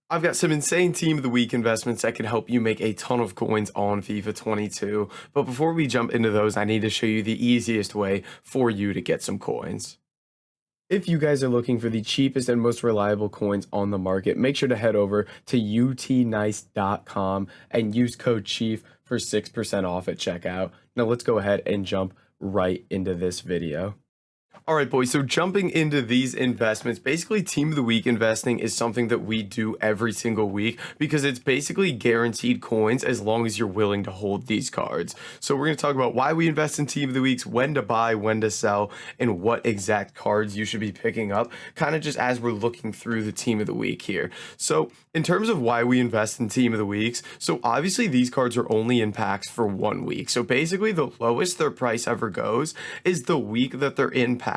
I've got some insane team of the week investments that can help you make a ton of coins on FIFA 22. But before we jump into those, I need to show you the easiest way for you to get some coins. If you guys are looking for the cheapest and most reliable coins on the market, make sure to head over to utnice.com and use code CHIEF for 6% off at checkout. Now let's go ahead and jump right into this video. All right, boys. So jumping into these investments, basically team of the week investing is something that we do every single week because it's basically guaranteed coins as long as you're willing to hold these cards. So we're going to talk about why we invest in team of the weeks, when to buy, when to sell, and what exact cards you should be picking up, kind of just as we're looking through the team of the week here. So in terms of why we invest in team of the weeks, so obviously these cards are only in packs for 1 week. So basically the lowest their price ever goes is the week that they're in packs,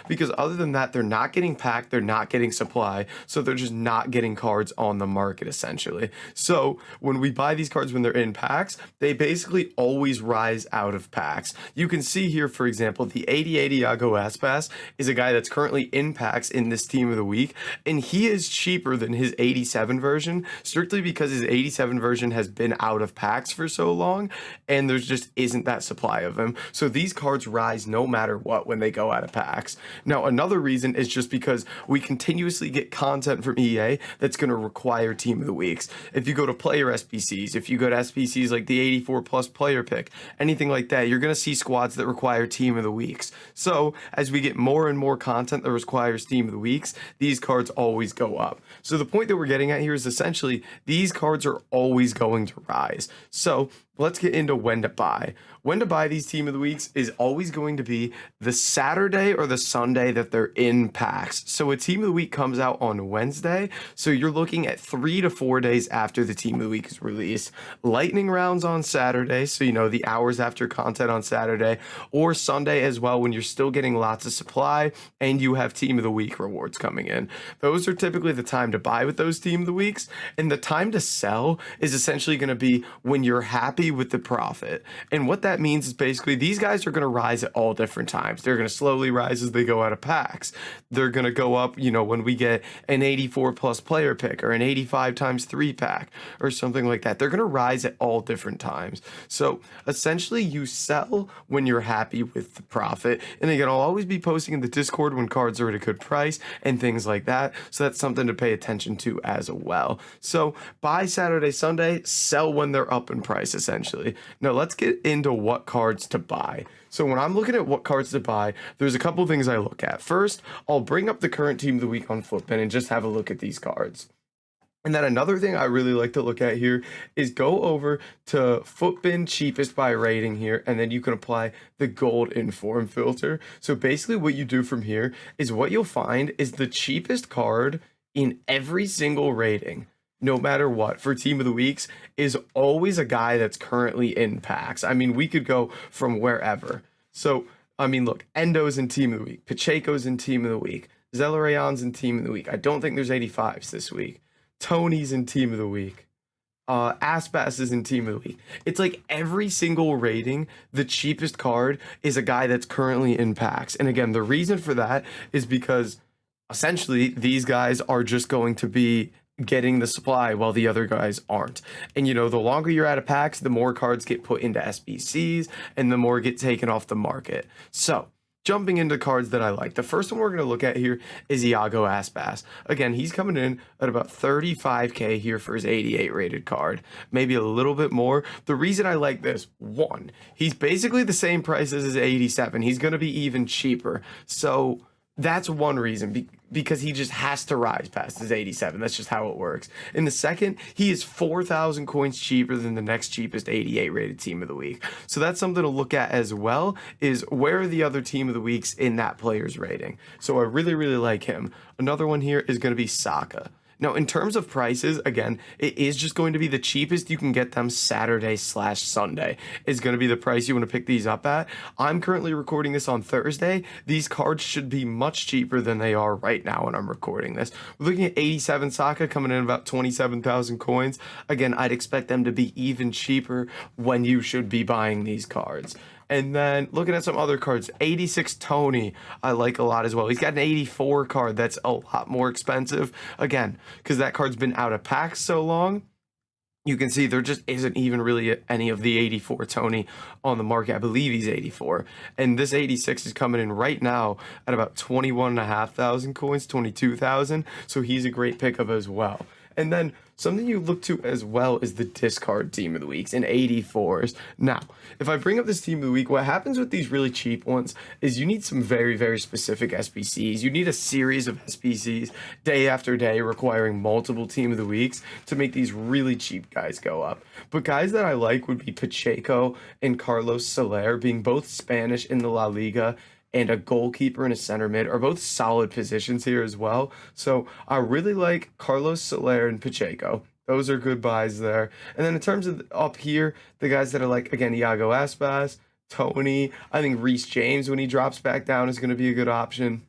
because other than that, they're not getting packed, they're not getting supply, so they're just not getting cards on the market essentially. So when we buy these cards when they're in packs, they basically always rise out of packs. You can see here, for example, the 88 Iago Aspas is a guy that's currently in packs in this team of the week, and he is cheaper than his 87 version strictly because his 87 version has been out of packs for so long, and there's just isn't that supply of him. So these cards rise no matter what when they go out of packs. Now, another reason is just because we continuously get content from EA that's going to require team of the weeks. If you go to player SBCs, if you go to SBCs like the 84 plus player pick, anything like that, you're going to see squads that require team of the weeks. So as we get more and more content that requires team of the weeks, these cards always go up. So the point that we're getting at here is essentially these cards are always going to rise. So let's get into when to buy. When to buy these team of the weeks is always going to be the Saturday or the Sunday that they're in packs. So a team of the week comes out on Wednesday, so you're looking at 3 to 4 days after the team of the week is released. Lightning rounds on Saturday, so you know the hours after content on Saturday, or Sunday as well when you're still getting lots of supply and you have team of the week rewards coming in. Those are typically the time to buy with those team of the weeks, and the time to sell is essentially going to be when you're happy with the profit. And what that means is basically these guys are going to rise at all different times. They're going to slowly rise as they go out of packs. They're going to go up, you know, when we get an 84 plus player pick or an 85 times 3 pack or something like that. They're going to rise at all different times. So essentially you sell when you're happy with the profit. And again, I'll always be posting in the Discord when cards are at a good price and things like that. So that's something to pay attention to as well. So buy Saturday, Sunday, sell when they're up in price essentially. Now let's get into what cards to buy. So when I'm looking at what cards to buy, there's a couple things I look at. First, I'll bring up the current team of the week on Footbin and just have a look at these cards. And then another thing I really like to look at here is go over to Footbin cheapest by rating here, and then you can apply the gold inform filter. So basically what you do from here is what you'll find is the cheapest card in every single rating, no matter what, for team of the weeks is always a guy that's currently in packs. I mean, we could go from wherever. So, I mean, look, Endo's in team of the week. Pacheco's in team of the week. Zelarayan's in team of the week. I don't think there's 85s this week. Tony's in team of the week. Aspas is in team of the week. It's like every single rating, the cheapest card is a guy that's currently in packs. And again, the reason for that is because essentially these guys are just going to be getting the supply while the other guys aren't. And you know, the longer you're out of packs, the more cards get put into SBCs and the more get taken off the market. So jumping into cards that I like, the first one we're going to look at here is Iago Aspas. Again, he's coming in at about 35k here for his 88 rated card, maybe a little bit more. The reason I like this, one, he's basically the same price as his 87. He's going to be even cheaper. So that's one reason, because he just has to rise past his 87. That's just how it works. And the second, he is 4,000 coins cheaper than the next cheapest 88 rated team of the week. So that's something to look at as well, is where are the other team of the weeks in that player's rating. So I really, really like him. Another one here is going to be Saka. Now, in terms of prices, again, it is just going to be the cheapest you can get them Saturday/Sunday is going to be the price you want to pick these up at. I'm currently recording this on Thursday. These cards should be much cheaper than they are right now when I'm recording this. We're looking at 87 Saka coming in about 27,000 coins. Again, I'd expect them to be even cheaper when you should be buying these cards. And then looking at some other cards, 86 Tony, I like a lot as well. He's got an 84 card that's a lot more expensive. Again, because that card's been out of packs so long, you can see there just isn't even really any of the 84 Tony on the market. I believe he's 84. And this 86 is coming in right now at about 21,500 coins, 22,000. So he's a great pickup as well. And then something you look to as well is the discard team of the weeks in 84s. Now, if I bring up this team of the week, what happens with these really cheap ones is you need some very, very specific SBCs. You need a series of SBCs day after day requiring multiple team of the weeks to make these really cheap guys go up. But guys that I like would be Pacheco and Carlos Soler, being both Spanish in the La Liga, and a goalkeeper and a center mid are both solid positions here as well. So I really like Carlos Soler and Pacheco. Those are good buys there. And then in terms of up here, the guys that are like, again, Iago Aspas, Tony, I think Reece James, when he drops back down, is going to be a good option.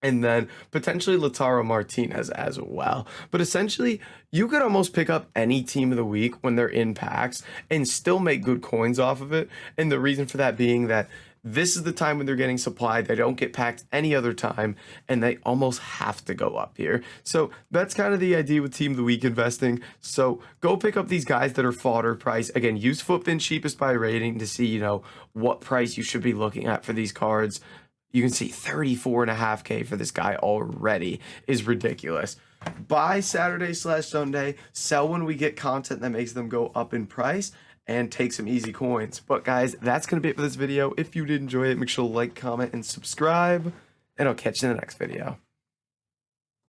And then potentially Lautaro Martinez as well. But essentially, you could almost pick up any team of the week when they're in packs and still make good coins off of it. And the reason for that being that this is the time when they're getting supplied. They don't get packed any other time, and they almost have to go up here. So that's kind of the idea with Team of the Week investing. So go pick up these guys that are fodder price. Again, use FootBin cheapest by rating to see, what price you should be looking at for these cards. You can see 34.5K for this guy already is ridiculous. Buy Saturday/Sunday, sell when we get content that makes them go up in price, and take some easy coins. But guys, that's going to be it for this video. If you did enjoy it, make sure to like, comment, and subscribe, and I'll catch you in the next video.